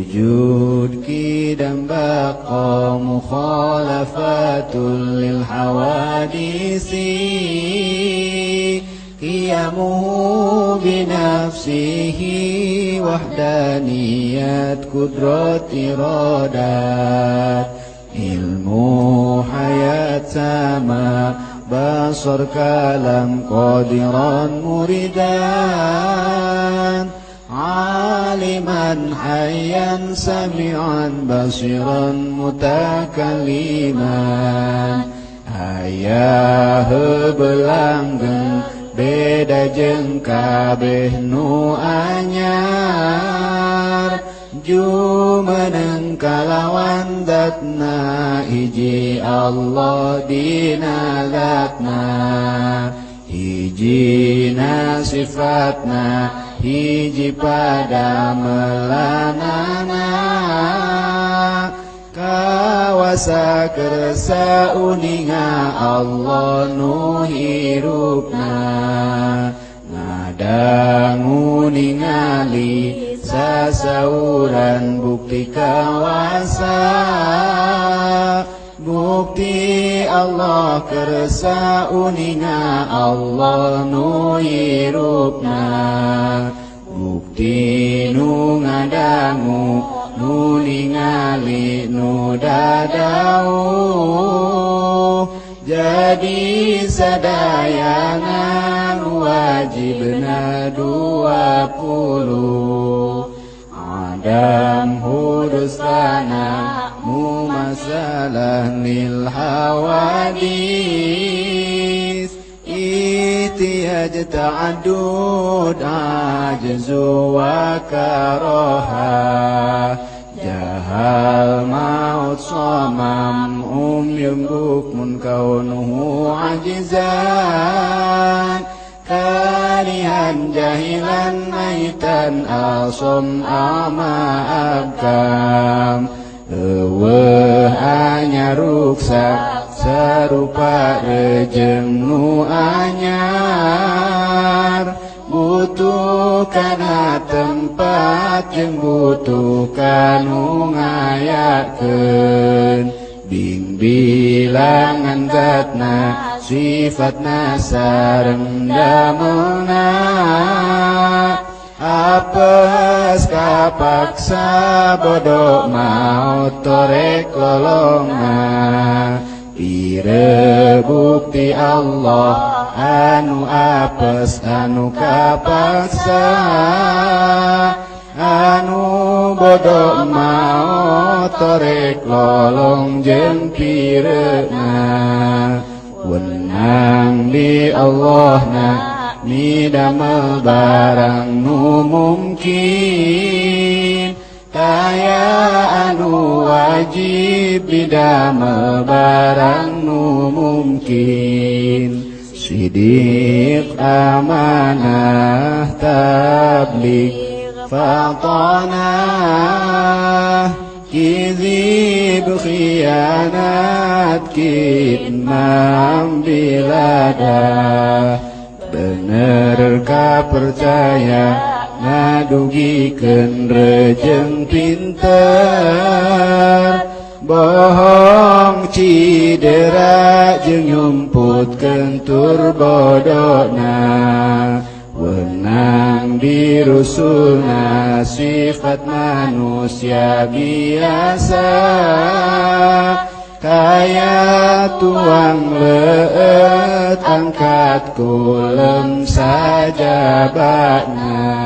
wujud kidam baqa mukhalafatul lil hawadisi qiyamuhu binafsihi wahdaniyat kudrat iradat ilmu hayat sama basar kalam qadiran muridan aliman hayyan sami'an basiran mutakalliman ayah belanggeng beda jeung kabeh nu anyar jumeneng kalawan datna hiji Allah dina zatna hijina sifatna hiji pada melanana kawasa kersa uninga Allah nu hirupna ngadangu ningali sasauran bukti kawasa bukti Allah kersa uninga Allah nu hirupna bukti nu ngadangu nu ningali nu dadau jadi sadayangan wajibna 20 Adam hudus lana mumasalah lil hawadis itiyaj ta'adud ajzu wa karaha jahal maut samam umyum bukmun kaunuhu ajizan kalihan jahilan maitan asom ama abkam hanya ruksak serupa rejeng nu anyar butuh kana tempat jeung butuh kanu ngayakeun bing bilangan zatna sifatna sareng damelna apes kapaksa bodoh maut torek lolongan pire bukti Allah anu apes anu kapaksa anu bodoh maut torek lolong jeung pireuna wenang di Allahna midamel barang nu mungkin kaya anu wajib bidamel barang nu mungkin sidiq amanah tabligh fatanah kizib khianat kitmam biladah bener kapercaya ngadugikeun rejeng pinter bohong cidera jeung nyumputkeun tur bodona wenang dirusulna sifat manusia biasa kaya tuang leut angkat kulem saja bakna